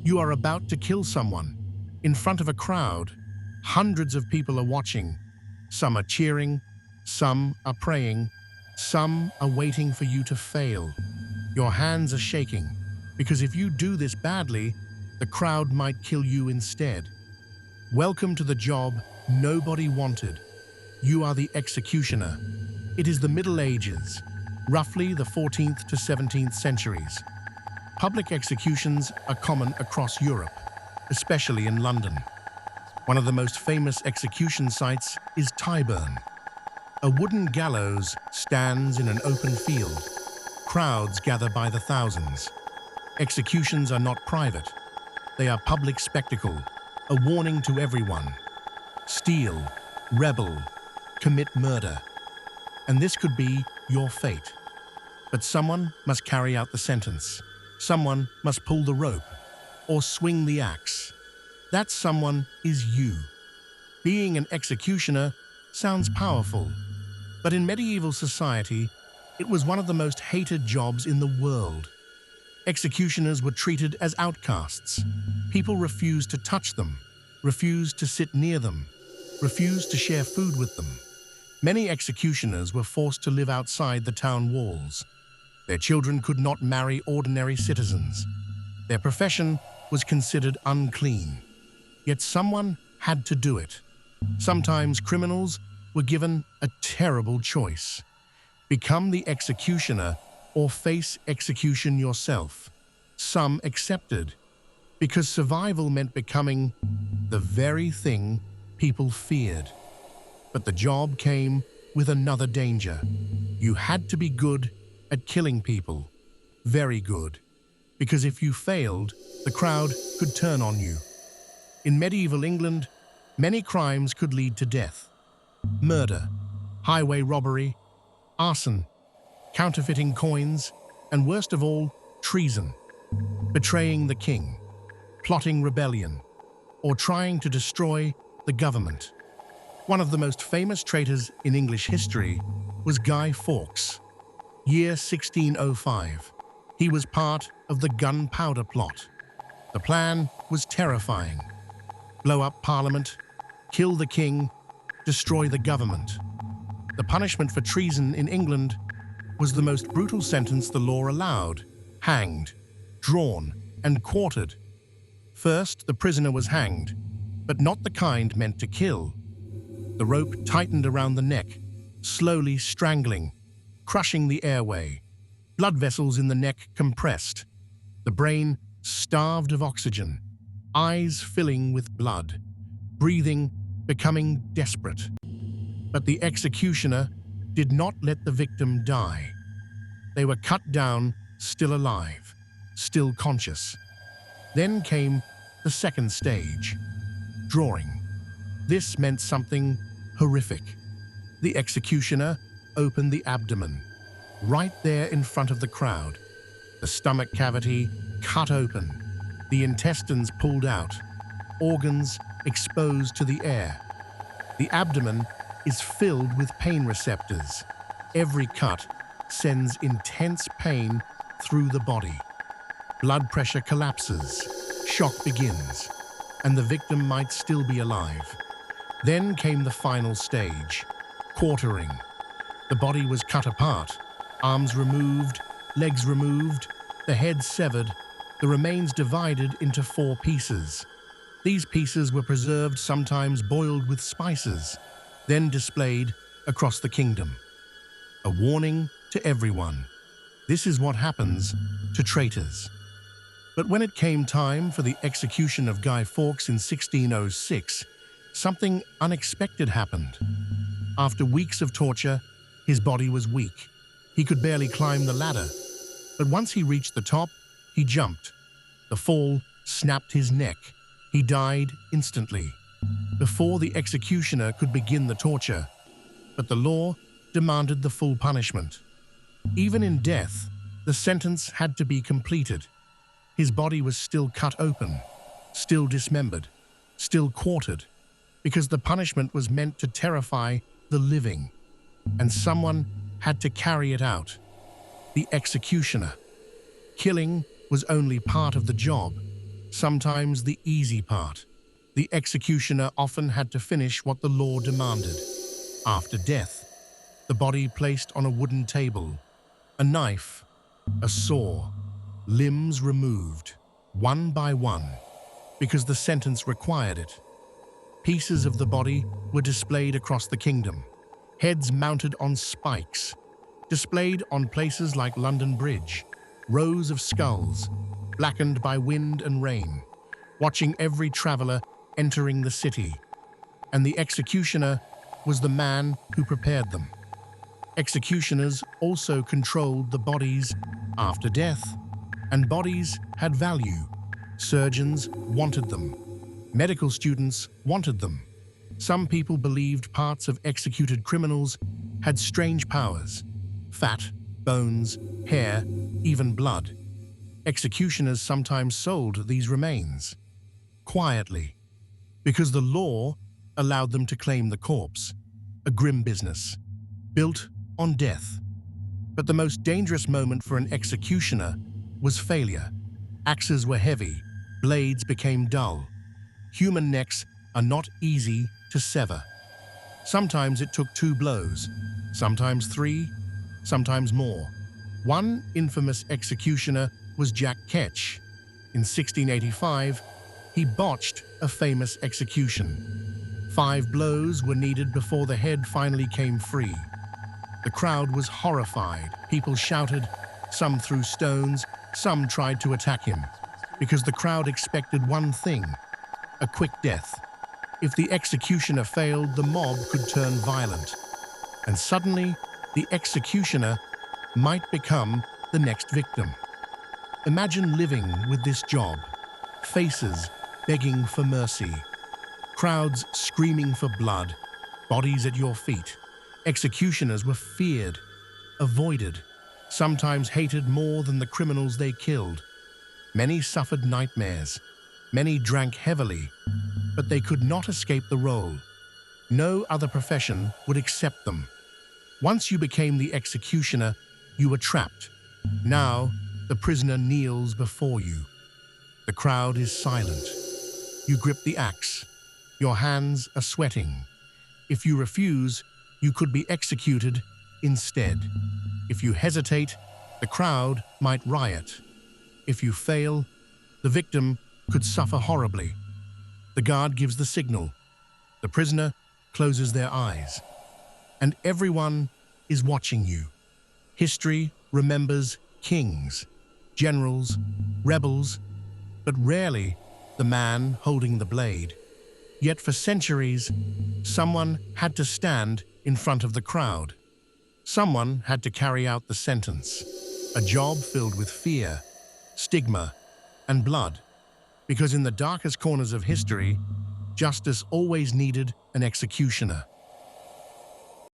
You are about to kill someone. In front of a crowd, hundreds of people are watching. Some are cheering, some are praying, some are waiting for you to fail. Your hands are shaking, because if you do this badly, the crowd might kill you instead. Welcome to the job nobody wanted. You are the executioner. It is the Middle Ages, roughly the 14th to 17th centuries. Public executions are common across Europe, especially in London. One of the most famous execution sites is Tyburn. A wooden gallows stands in an open field. Crowds gather by the thousands. Executions are not private. They are public spectacle, a warning to everyone. Steal, rebel, commit murder. And this could be your fate. But someone must carry out the sentence. Someone must pull the rope or swing the axe. That someone is you. Being an executioner sounds powerful, but in medieval society, it was one of the most hated jobs in the world. Executioners were treated as outcasts. People refused to touch them, refused to sit near them, refused to share food with them. Many executioners were forced to live outside the town walls. Their children could not marry ordinary citizens. Their profession was considered unclean. Yet someone had to do it. Sometimes criminals were given a terrible choice. Become the executioner or face execution yourself. Some accepted, because survival meant becoming the very thing people feared. But the job came with another danger. You had to be good at killing people. Very good. Because if you failed, the crowd could turn on you. In medieval England, many crimes could lead to death. Murder, highway robbery, arson, counterfeiting coins, and worst of all, treason. Betraying the king, plotting rebellion, or trying to destroy the government. One of the most famous traitors in English history was Guy Fawkes. Year 1605. He was part of the Gunpowder Plot. The plan was terrifying. Blow up Parliament, kill the king, destroy the government. The punishment for treason in England was the most brutal sentence the law allowed: hanged, drawn, and quartered. First, the prisoner was hanged, but not the kind meant to kill. The rope tightened around the neck, slowly strangling, crushing the airway. Blood vessels in the neck compressed. The brain starved of oxygen, eyes filling with blood, breathing becoming desperate. But the executioner did not let the victim die. They were cut down, still alive, still conscious. Then came the second stage, drawing. This meant something horrific. The executioner opened the abdomen, right there in front of the crowd. The stomach cavity cut open, the intestines pulled out, organs exposed to the air. The abdomen is filled with pain receptors. Every cut sends intense pain through the body. Blood pressure collapses, shock begins, and the victim might still be alive. Then came the final stage, quartering. The body was cut apart, arms removed, legs removed, the head severed, the remains divided into 4 pieces. These pieces were preserved, sometimes boiled with spices, then displayed across the kingdom. A warning to everyone. This is what happens to traitors. But when it came time for the execution of Guy Fawkes in 1606, something unexpected happened. After weeks of torture, his body was weak. He could barely climb the ladder. But once he reached the top, he jumped. The fall snapped his neck. He died instantly, before the executioner could begin the torture. But the law demanded the full punishment. Even in death, the sentence had to be completed. His body was still cut open, still dismembered, still quartered, because the punishment was meant to terrify the living, and someone had to carry it out. The executioner. Killing was only part of the job. sometimes the easy part. The executioner often had to finish what the law demanded. After death, the body placed on a wooden table, a knife, a saw, limbs removed, one by one, because the sentence required it. Pieces of the body were displayed across the kingdom, heads mounted on spikes, displayed on places like London Bridge, rows of skulls, blackened by wind and rain, watching every traveler entering the city. And the executioner was the man who prepared them. Executioners also controlled the bodies after death, and bodies had value. Surgeons wanted them. Medical students wanted them. Some people believed parts of executed criminals had strange powers: fat, bones, hair, even blood. Executioners sometimes sold these remains, quietly, because the law allowed them to claim the corpse, a grim business, built on death. But the most dangerous moment for an executioner was failure. Axes were heavy, blades became dull. Human necks are not easy to sever. Sometimes it took 2 blows, sometimes 3, sometimes more. One infamous executioner was Jack Ketch. In 1685, he botched a famous execution. 5 blows were needed before the head finally came free. The crowd was horrified. People shouted, some threw stones, some tried to attack him, because the crowd expected one thing: a quick death. If the executioner failed, the mob could turn violent. And suddenly, the executioner might become the next victim. Imagine living with this job. Faces begging for mercy. Crowds screaming for blood. Bodies at your feet. Executioners were feared, avoided, sometimes hated more than the criminals they killed. Many suffered nightmares. Many drank heavily, but they could not escape the role. No other profession would accept them. Once you became the executioner, you were trapped. Now, the prisoner kneels before you. The crowd is silent. You grip the axe. Your hands are sweating. If you refuse, you could be executed instead. If you hesitate, the crowd might riot. If you fail, the victim could suffer horribly. The guard gives the signal. The prisoner closes their eyes. And everyone is watching you. History remembers kings, generals, rebels, but rarely the man holding the blade. Yet for centuries, someone had to stand in front of the crowd. Someone had to carry out the sentence. A job filled with fear, stigma, and blood. Because in the darkest corners of history, justice always needed an executioner.